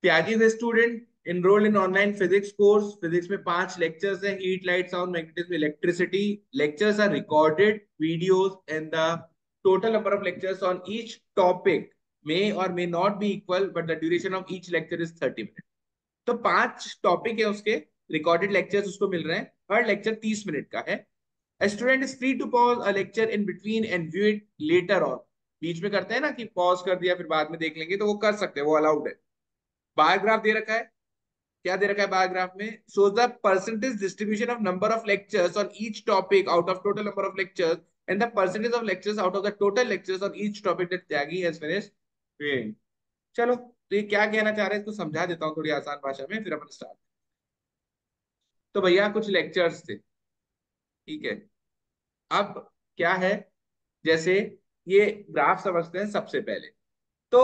Tyagi is a student enrolled in online physics course. Physics में 5 lectures हैं: heat, light, sound, magnetism, electricity. Lectures are recorded videos and the total number of lectures on each topic may or may not be equal, but the duration of each lecture is 30 minutes. तो 5 topic है उसके, recorded lectures उसको मिल रहे हैं, हर lecture 30 minute का है. A student is free to pause a lecture in between and view it later on. बीच में करते हैं ना कि पॉज कर दिया फिर बाद में देख लेंगे, तो वो कर सकते हैं, वो अलाउड है. बार ग्राफ दे रखा है. क्या दे रखा है बार ग्राफ में? shows the percentage distribution of number of lectures on each topic out of total number of lectures and the percentage of lectures out of the total lectures on each topic that Tyagi has finished reading. चलो, तो ये क्या कहना चाह रहे हैं इसको समझा देता हूँ थोड़ी आसान भाषा में, फिर अपन स्टार्ट. तो भैया कुछ लेक्चर्स थे, ठीक है. अब क्या है, जैसे ये ग्राफ समझते हैं सबसे पहले. तो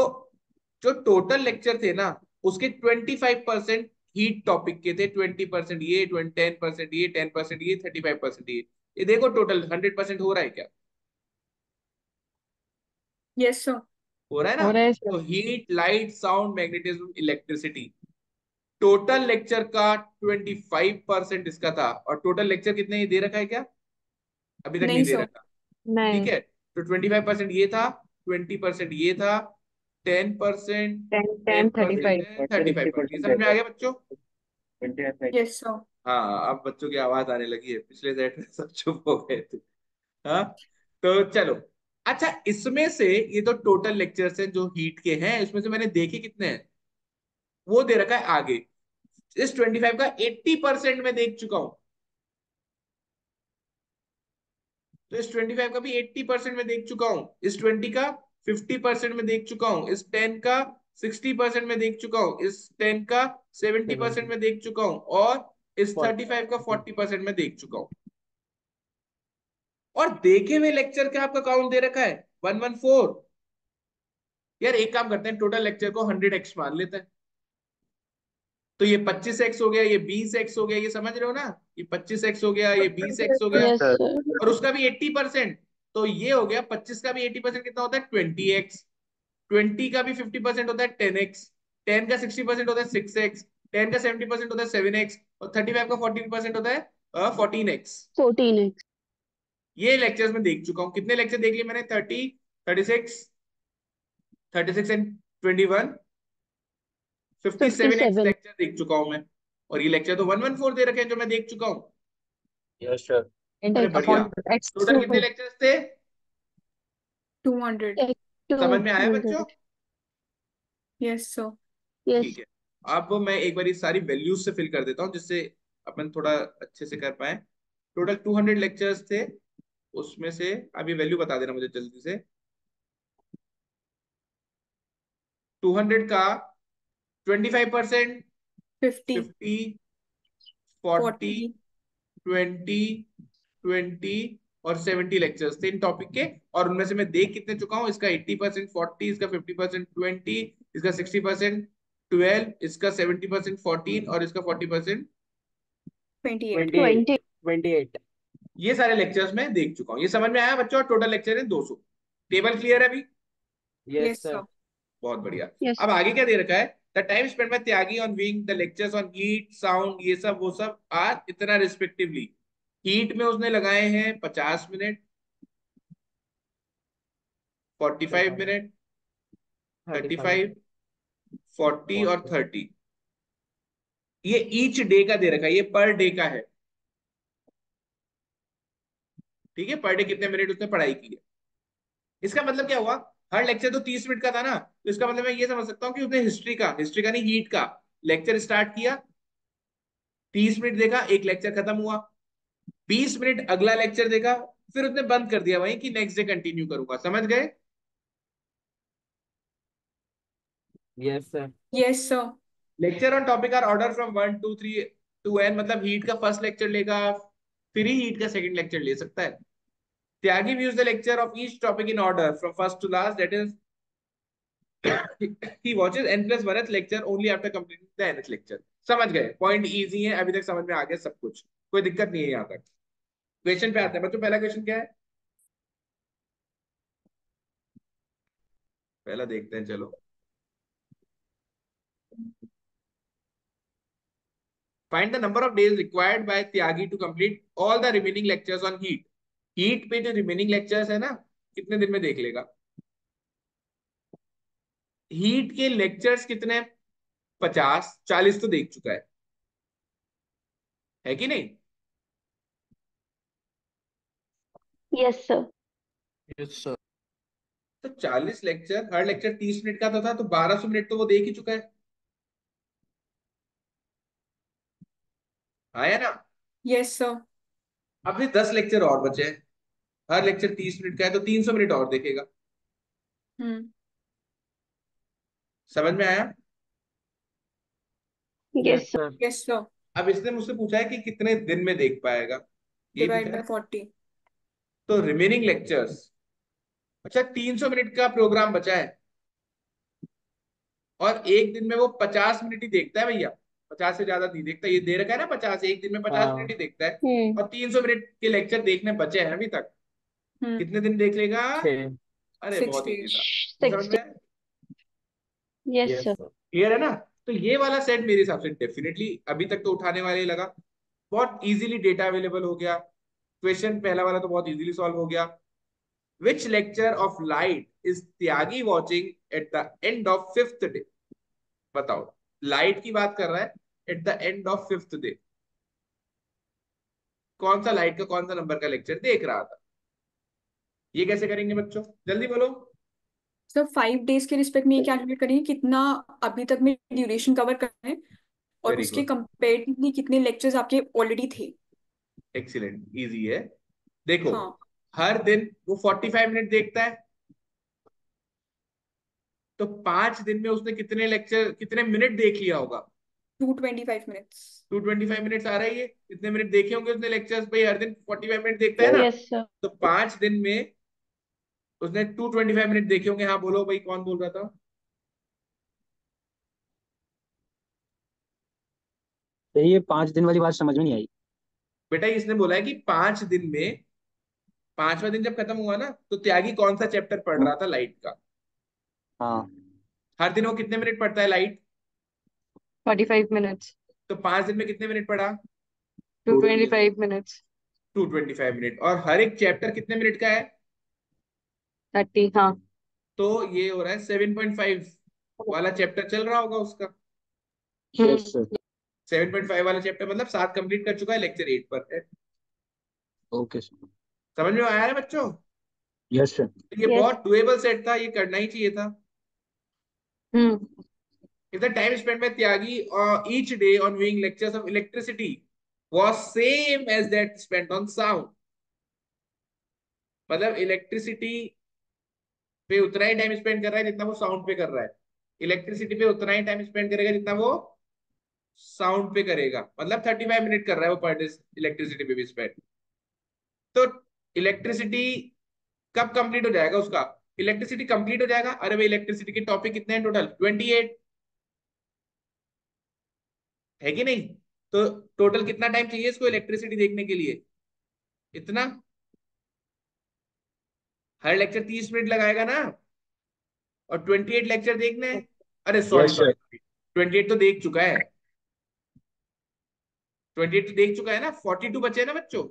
जो टोटल लेक्चर थे ना, उसके 25% हीट टॉपिक के थे, 20% ये, 10% ये, 10% ये, 35% ये देखो टोटल 100% हो रहा है क्या? Yes sir. हो रहा है ना. हो रहा है सर। तो heat, light, sound, magnetism, electricity, total lecture का 25% इसका था. और टोटल लेक्चर कितने ये दे रखा है क्या? अभी तक नहीं नहीं दे सर। रखा. ठीक नहीं, है. तो 25% ये था, 20% ये था, 10%, 10% 10 10 35 है, 35%. ये समझ में आ गया बच्चों? Yes sir. हाँ, अब बच्चों की आवाज आने लगी है, पिछले सेट में सब चुप हो गए थे. हाँ, तो चलो. अच्छा, इसमें से ये तो टोटल लेक्चर्स हैं जो हीट के हैं, इसमें से मैंने देखे कितने हैं वो दे रखा है आगे. इस 25 का 80% में देख चुका हूं. तो इस 25 का भी 80% में देख चुका हूं. इस 20 का 50% में देख चुका हूं. इस 10 का 60% में देख चुका हूं. इस 10 का 70% में देख चुका हूं. और इस 35 का 40% में देख चुका हूं. और देखे हुए लेक्चर का आपका काउंट दे रखा है 114. यार एक काम करते हैं, टोटल लेक्चर को 100x मान लेते हैं. तो ये 25x हो गया, ये 20x हो गया, ये समझ रहे हो ना? ये 25x हो गया, ये 20x हो गया. Yes sir. और उसका भी 80%. तो ये हो गया 25 का भी 80% कितना होता है? 20x. 20 का भी 50% होता है 10x. 10 का 60% होता है 6x. 10 का 70% होता है 7x. और 35 का 40% होता है 14x. 14x। ये लेक्चर्स में देख चुका हूँ. कितने लेक्चर देख लिए मैंने? 30, 36, 36 एंड 21, 57x 57। लेक्चर देख चुका हूं मैं. और ये लेक्चर तो 114 दे रखे हैं जो मैं देख चुका हूँ. Yes sir. अरे बढ़िया. X टोटल कितने लेक्चर्स थे? 200। समझ में आया बच्चों? 200। Yes sir. यस। ठीक है. अब मैं एक बार ये सारी वैल्यूज से फिल कर देता हूँ जिससे अपन थोड़ा अच्छे से कर पाए. टोटल 200 लेक्चर्स थे, उसमें से अब ये वैल्यू बता देना मुझे जल्दी से. 200 का 25%, 50, 50, 40, 40, 20, 20 और 70 लेक्चर्स थे इन टॉपिक के. और उनमें से मैं देख कितने चुका हूँ? इसका 80% 40, इसका 50% 20, इसका 60% 12, इसका 70% 14 और इसका 40% 28। 20। 28। ये सारे लेक्चर्स मैं देख चुका हूँ. ये समझ में आया बच्चों? टोटल लेक्चर है 200. टेबल क्लियर है अभी? Yes yes sir. सर। बहुत बढ़िया. यस। अब आगे क्या दे रखा है? The time spend by Tyagi on viewing the lectures on heat, sound, ये सब वो सब आर इतना रिस्पेक्टिवली. हीट में उसने लगाए हैं 50 मिनट, 45 मिनट, 35। 35, 40 और 40। 30. ये ईच डे का दे रखा है, ये पर डे का है. ठीक है, पर डे कितने मिनट उसने पढ़ाई की है. इसका मतलब क्या हुआ? हर लेक्चर तो 30 मिनट का था ना, तो इसका मतलब मैं ये समझ सकता हूँ कि उसने हिस्ट्री का नहीं, हीट का लेक्चर स्टार्ट किया, 30 मिनट देखा, एक लेक्चर खत्म हुआ. 20 मिनट अगला लेक्चर देखा, फिर उसने बंद कर दिया वहीं कि नेक्स्ट डे कंटिन्यू करूंगा. समझ गए? Yes sir. Yes sir. Lecture on topic are order from 1 2 3 to n. मतलब हीट का फर्स्ट लेक्चर लेगा, फिर ही हीट का सेकंड लेक्चर ले सकता है. त्यागी views the lecture of each topic in order from first to last. That is, he watches n plus 1th lecture only after completing the nth lecture. समझ गए? Point easy है, अभी तक समझ में आ गया सब कुछ, कोई दिक्कत नहीं है यहाँ तक. क्वेश्चन पे आते हैं बच्चों. पहला क्वेश्चन क्या है? पहला देखते हैं चलो. Find the number of days required by Tyagi to complete all the remaining lectures on heat. Heat पे जो रिमेनिंग लेक्चर्स है ना, कितने दिन में देख लेगा? हीट के लेक्चर्स कितने? 50, 40 तो देख चुका है कि नहीं? Yes sir. Yes sir. तो 40 लेक्चर, हर लेक्चर 30 मिनट का था तो 1200 मिनट तो वो देख ही चुका है। आया ना? Yes sir. अभी 10 लेक्चर और बचे हैं, हर लेक्चर 30 मिनट का है तो 300 मिनट और देखेगा। हम्म। समझ में आया? Yes sir. Sir. Yes sir. अब इसने मुझसे पूछा है कि कितने दिन में देख पाएगा, ये डिवाइड पूछा बाय है। 40। तो रिमेनिंग लेक्चर्स, अच्छा 300 मिनट का प्रोग्राम बचा है और एक दिन में वो 50 मिनट ही देखता है भैया, 50 से ज्यादा नहीं देखता। ये दे रखा है ना 50, एक दिन में 50 मिनट हाँ। ही देखता है। हम्म। और 300 मिनट के लेक्चर देखने बचे हैं अभी तक। हम्म। कितने दिन देख लेगा? 6। अरे 6 बहुत इजी days। था। समझ 60। में आया? Yes yes sir. Sir. Clear है ना? तो ये वाला सेट मेरे हिसाब से डेफिनेटली अभी तक तो उठाने वाले ही लगा। बहुत इजीली डेटा अवेलेबल हो गया। क्वेश्चन पहला वाला तो बहुत इजीली सॉल्व हो गया। Which lecture of light is Tyagi watching at the end of fifth day? बताओ, लाइट की बात कर रहा है, at the end of fifth day कौन सा लाइट का कौन सा नंबर का लेक्चर देख रहा था? ये कैसे करेंगे बच्चों, जल्दी बोलो। सर 5 days के रिस्पेक्ट में ये कैलकुलेट करेंगे कितना अभी तक में ड्यूरेशन कवर करना है, और वेरी उसके गुड, कंपेरेटिवली कितने लेक्चर्स आपके ऑलरेडी थे। एक्सीलेंट, इजी है। देखो, हाँ। हर दिन वो 45 मिनट देखता है, तो 5 दिन में उसने कितने लेक्चर, कितने मिनट देख लिया होगा? 225 minutes। 225 मिनट्स आ रहा है। ये कितने मिनट देखे होंगे उसने लेक्चर्स? भाई हर दिन 45 मिनट देखता है ना, यस सर। तो 5 दिन में उसने 225 मिनट देखे होंगे। हाँ बोलो भाई, कौन बोल रहा था? तो ये 5 दिन वाली बात समझ में नहीं आई। बेटा इसने बोला है कि 5 दिन में, 5वां दिन जब खत्म हुआ ना, तो त्यागी कौन सा चैप्टर पढ़ रहा था लाइट का? हाँ। हर दिन वो कितने मिनट पढ़ता है लाइट? 45 minutes। तो 5 दिन में कितने मिनट पढ़ा? 225 minutes। 225 मिनट। और हर एक चैप्टर कितने मिनट का है? 30। हाँ। तो ये हो रहा है 7.5 वाला चैप्टर चल रहा होगा उसका। Yes sir. 7.5 वाला चैप्टर मतलब 7 कंप्लीट कर चुका है, लेक्चर 8 पर है। Okay sir. समझ में आया है बच्चों? Yes sir. ये यस। बहुत डुएबल सेट था, ये करना ही चाहिए था। हम्म। If the time spent by Tyagi each day on viewing lectures of electricity was same as that spent on sound, मतलब इलेक्ट्रिसिटी पे उतना ही टाइम स्पेंड कर रहा है जितना वो साउंड पे कर रहा है। इलेक्ट्रिसिटी पे उतना ही टाइम स्पेंड करेगा जितना वो साउंड पे करेगा, मतलब 35 मिनट कर रहा है वो पर डे इलेक्ट्रिसिटी पे भी स्पेंड। तो इलेक्ट्रिसिटी कब कंप्लीट हो जाएगा उसका? इलेक्ट्रिसिटी कंप्लीट हो जाएगा, अरे भाई इलेक्ट्रिसिटी के टॉपिक कितने हैं टोटल? 28 है कि नहीं? तो टोटल कितना टाइम चाहिए इसको इलेक्ट्रिसिटी देखने के लिए? इतना। हर लेक्चर 30 मिनट लगाएगा ना, और 28 लेक्चर देखने हैं। अरे सॉरी यस सॉरी, सर। 28 तो देख चुका है, 28 तो देख चुका है ना, 42 बचे हैं ना बच्चों।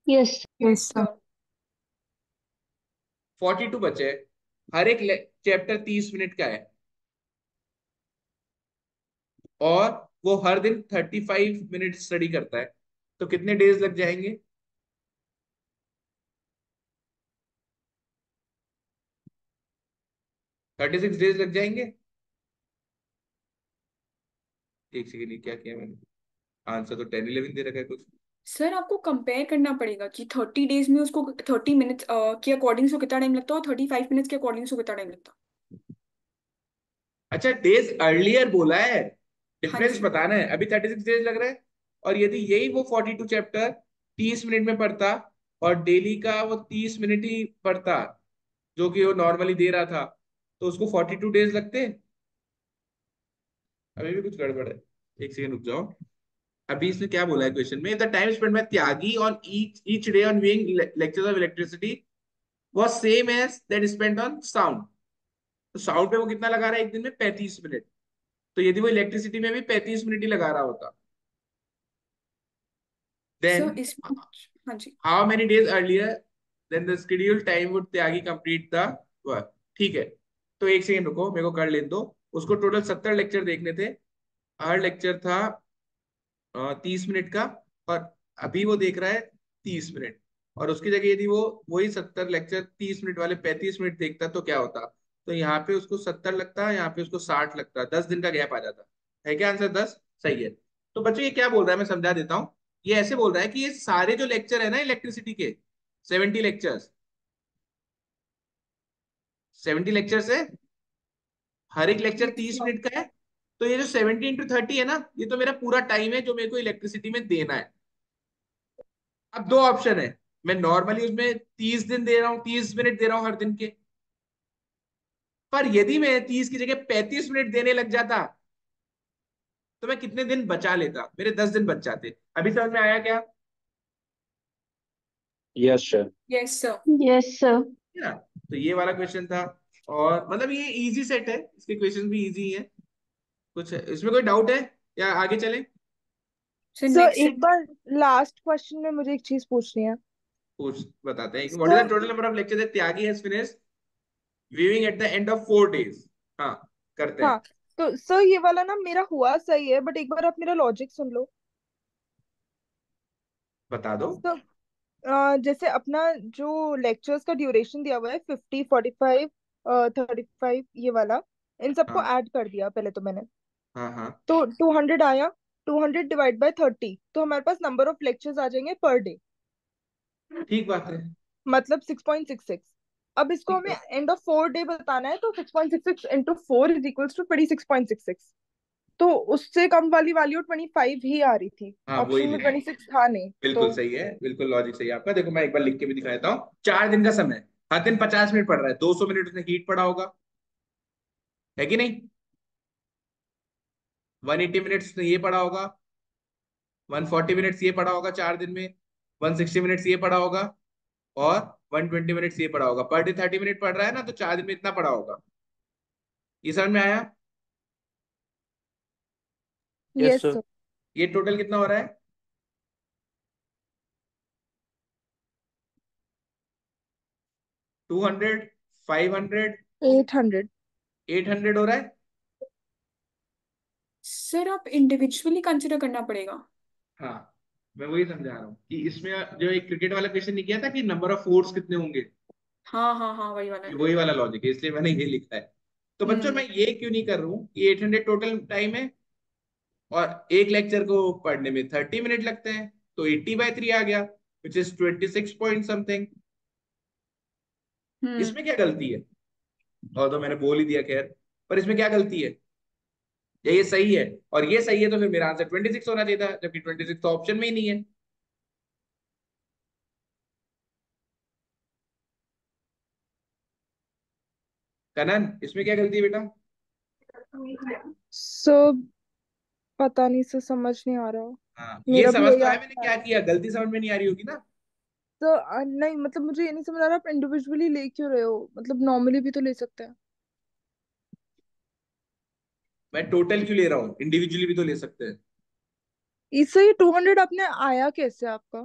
यस। Yes sir. 42 बचे हैं। हर एक चैप्टर 30 मिनट का है, और वो हर दिन 35 मिनट स्टडी करता है, तो कितने डेज लग जाएंगे? 36 डेज लग जाएंगे। एक सेकेंड, ये क्या किया मैंने? आंसर तो 10-11 दे रखा है कुछ। सर आपको कंपेयर करना पड़ेगा कि 30 days में उसको 30 minutes के अकॉर्डिंग से कितना टाइम लगता है, और 35 minutes के अकॉर्डिंग से कितना टाइम लगता है। अच्छा, डेज अर्लियर बोला है, हाँ डिफरेंस जी। बताना है। अभी 36 डेज लग रहा है, और यदि यही वो 42 चैप्टर 30 मिनट में पढ़ता, और डेली का वो 30 मिनट ही पढ़ता जो कि वो नॉर्मली दे रहा था, तो उसको 42 डेज लगते। अभी भी कुछ गड़बड़ है, एक सेकंड रुक जाओ। अभी इसने क्या बोला है क्वेश्चन में? The time spend by Tyagi on each day on viewing lectures of electricity was same as that spent on sound. तो साउंड पे वो कितना लगा रहा है एक दिन में? 35 मिनट। तो यदि वो इलेक्ट्रिसिटी में भी 35 मिनट ही लगा रहा होता, देन सर इसमें, हाँ जी, how many days earlier than the schedule time would Tyagi complete the work? ठीक है, तो एक सेकंड रुको, मेरे को कर लेने दो। उसको टोटल 70 लेक्चर देखने थे, हर लेक्चर था 30 मिनट का, और अभी वो देख रहा है 30 मिनट। और उसकी जगह यदि वो वही 70 लेक्चर 30 मिनट वाले 35 मिनट देखता तो क्या होता? तो यहाँ पे उसको 70 लगता, यहाँ पे उसको 60 लगता, 10 दिन का गैप आ जाता है। क्या आंसर 10 सही है? तो बच्चों ये क्या बोल रहा है, मैं समझा देता हूँ। ये ऐसे बोल रहा है कि ये सारे जो लेक्चर है ना इलेक्ट्रिसिटी के, 70 लेक्चर्स, 70 लेक्चर्स है, हर एक लेक्चर यस तीस सर। मिनट का है। तो ये जो 70 × 30 है ना, ये तो मेरा पूरा टाइम है जो मेरे को इलेक्ट्रिसिटी में देना है। अब दो ऑप्शन है, मैं नॉर्मली उसमें 30 दिन दे रहा हूँ, 30 मिनट दे रहा हूँ हर दिन के, पर यदि मैं 30 की जगह 35 मिनट देने लग जाता तो मैं कितने दिन बचा लेता? मेरे 10 दिन बच जाते। अभी समझ में आया क्या? Yes, sir. Yes sir. Yes, sir. है ना? तो ये वाला क्वेश्चन था, और मतलब ये इजी सेट है, इसके क्वेश्चन भी इजी है। कुछ इसमें कोई डाउट है या आगे चलें? सर सर नेक्स्ट एक बार लास्ट क्वेश्चन में मुझे एक चीज पूछनी है। पूछ बताते हैं। What is the sir total number of lecture that Tyagi has finished viewing at the end of 4 days? हाँ, करते हैं। हाँ, तो सर ये वाला ना मेरा हुआ सही है, बट एक बार आप मेरा लॉजिक सुन लो। बता दो। सर जैसे अपना जो लेक्चर्स का ड्यूरेशन दिया हुआ है 50, 45, 35, ये वाला, इन सबको हाँ ऐड कर दिया पहले तो मैंने। हाँ हाँ, तो 200 आया, 200 डिवाइड बाय 30, तो हमारे पास नंबर ऑफ लेक्चर्स आ जाएंगे पर डे, ठीक बात है। मतलब 6.66। अब इसको ठीक हमें बात। एंड ऑफ 4 डे बताना है, तो 6.66 इंटू 4 इज इक्वल्स टू 26.66। तो उससे कम वाली वैल्यू 25 ही आ रही थी, हाँ वही ऑप्शन में ले, 26 था नहीं तो। बिल्कुल सही है, बिल्कुल लॉजिक सही है आपका। देखो मैं एक बार लिख के भी दिखा देता हूँ। 4 दिन का समय, हर दिन 50 मिनट पड़ रहा है, 200 मिनट उसने हीट पड़ा होगा, है कि नहीं? 180 मिनट्स उसने ये पड़ा होगा, 140 मिनट्स ये पड़ा होगा 4 दिन में, 160 मिनट्स ये पड़ा होगा, और 120 मिनट्स ये पड़ा होगा। पर डे 30 मिनट पड़ रहा है ना, तो 4 दिन में इतना पड़ा होगा। ये समझ में आया? Yes yes sir. सर। ये टोटल कितना हो रहा है? 200, 500, 800। 800 हो रहा है। सर आप इंडिविजुअली कंसिडर करना पड़ेगा। हाँ, मैं वही समझा रहा हूँ कि इसमें जो एक क्रिकेट वाला क्वेश्चन नहीं किया था कि नंबर ऑफ फोर्स कितने होंगे, हाँ हाँ हाँ, वही वाला ये है। वही वाला लॉजिक है, इसलिए मैंने ये लिखा है। तो बच्चों हम्म। मैं ये क्यों नहीं कर रहा हूँ कि 800 टोटल टाइम है, और एक लेक्चर को पढ़ने में 30 मिनट लगते हैं, तो 80/3 आ गया, विच इज 26 पॉइंट समथिंग। हम्म। इसमें क्या गलती है? और तो मैंने बोल ही दिया, खैर, पर इसमें क्या गलती है? या ये सही है? और ये सही है तो फिर मेरा आंसर 26 होना चाहिए था, जबकि 26 तो ऑप्शन में ही नहीं है। कनन, इसमें क्या गलती है बेटा? सो पता नहीं सर, समझ नहीं आ रहा। हाँ, ये मेरा भी समझ यही तो आया मैंने आंसर क्या है। किया, गलती समझ में नहीं आ रही होगी ना। तो नहीं मतलब मुझे ये नहीं समझ आ रहा, आप इंडिविजुअली ले क्यों रहे हो, मतलब नॉर्मली भी तो ले सकते हैं। मैं टोटल क्यों ले रहा हूँ? इंडिविजुअली भी तो ले सकते हैं। इससे ये 200 आपने आया कैसे आपका?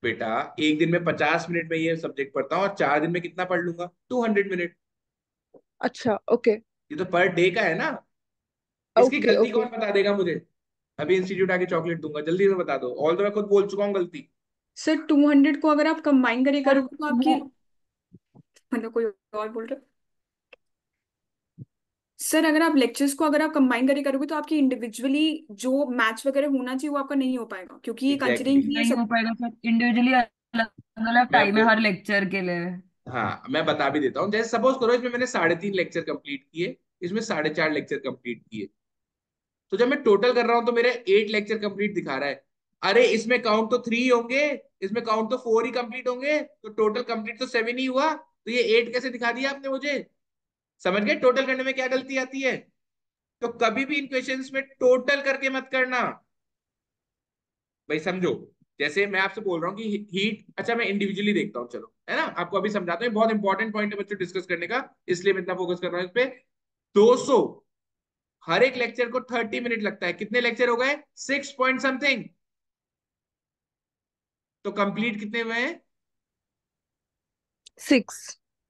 बेटा, एक दिन में 50 मिनट में ये सब्जेक्ट पढ़ता हूँ, और 4 दिन में कितना पढ़ लूंगा? 200 मिनट। अच्छा ओके। ये तो पर डे का है ना। इसकी ओके गलती ओके। कौन बता देगा मुझे? अभी इंस्टीट्यूट आके चॉकलेट दूंगा, जल्दी से बता दो, ऑल तो मैं खुद बोल चुका हूँ गलती। सर 200 को अगर आप कंबाइन करके करोगे तो आपकी, मतलब कोई और बोल रहे हो? सर अगर आप लेक्चर्स को अगर आप कंबाइन करके करोगे तो आपकी इंडिविजुअली जो मैच वगैरह होना चाहिए वो आपका नहीं हो पाएगा, क्योंकि ये एग्जैक्टली कंसिडरिंग exactly. की ये नहीं हो सब। पाएगा सर, इंडिविजुअली अलग अलग मैं टाइम है आपको, हर लेक्चर के लिए। हाँ मैं बता भी देता हूँ। जैसे सपोज करो इसमें मैंने 3.5 लेक्चर कंप्लीट किए, इसमें 4.5 लेक्चर कंप्लीट किए, तो जब मैं टोटल कर रहा हूं तो मेरे 8 लेक्चर कंप्लीट दिखा रहा है। अरे इसमें काउंट तो 3 होंगे, इसमें काउंट तो 4 ही कंप्लीट होंगे, तो टोटल कंप्लीट तो 7 ही हुआ, तो ये 8 कैसे दिखा दिया आपने मुझे? समझ गए टोटल करने में क्या गलती आती है? तो कभी भी इन क्वेश्चंस में टोटल करके मत करना भाई, समझो। जैसे मैं आपसे बोल रहा हूँ कि हीट, अच्छा मैं इंडिविजुअली देखता हूँ, चलो है ना, आपको अभी समझाता हूँ, बहुत इंपॉर्टेंट पॉइंट है बच्चों डिस्कस करने का, इसलिए मैं इतना फोकस कर रहा हूँ इस पे। 200 हर एक लेक्चर को 30 मिनट लगता है, कितने लेक्चर हो गए? 6 पॉइंट समथिंग। तो कंप्लीट कितने हुए हैं? 6।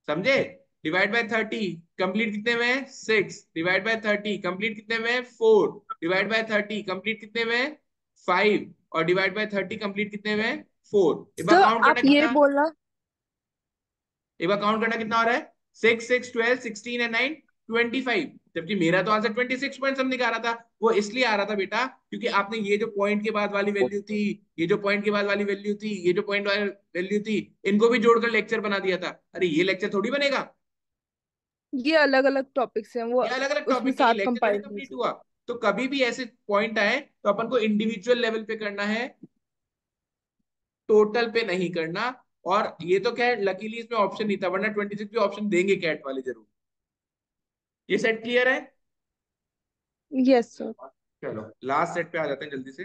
समझे? डिवाइड बाय 30, कंप्लीट कितने हुए हैं? 6 डिवाइड बाय 30, कंप्लीट कितने हुए हैं? 4 डिवाइड बाय 30, कंप्लीट कितने हुए हैं? 5 और डिवाइड बाय 30, कंप्लीट कितने हुए हैं? 4। एक बार सर काउंट करना आप ये कितना, बोलना, एक बार काउंट करना कितना हो रहा है? 6 6 12 16 एंड 9 25। जबकि मेरा तो आंसर 26 पॉइंट समथिंग आ रहा था। वो इसलिए आ रहा था बेटा क्योंकि आपने ये जो पॉइंट के बाद वाली वैल्यू थी, ये जो पॉइंट के बाद वाली वैल्यू थी, ये जो पॉइंट वाली वैल्यू थी, इनको भी जोड़कर लेक्चर बना दिया था। अरे ये लेक्चर थोड़ी बनेगा, ये अलग अलग टॉपिक्स हैं, वो ये अलग अलग उसमें टॉपिक के, ये साथ लेक्चर थोड़ी कंपाइल कंप्लीट कीजिए। हुआ। तो कभी भी ऐसे पॉइंट आए तो अपन को इंडिविजुअल लेवल पे करना है, टोटल पे नहीं करना। और ये तो क्या है, लकीली इसमें ऑप्शन नहीं था, वरना 26 भी ऑप्शन देंगे कैट वाले जरूर। ये सेट क्लियर है? Yes sir. चलो लास्ट सेट पे आ जाते हैं जल्दी से।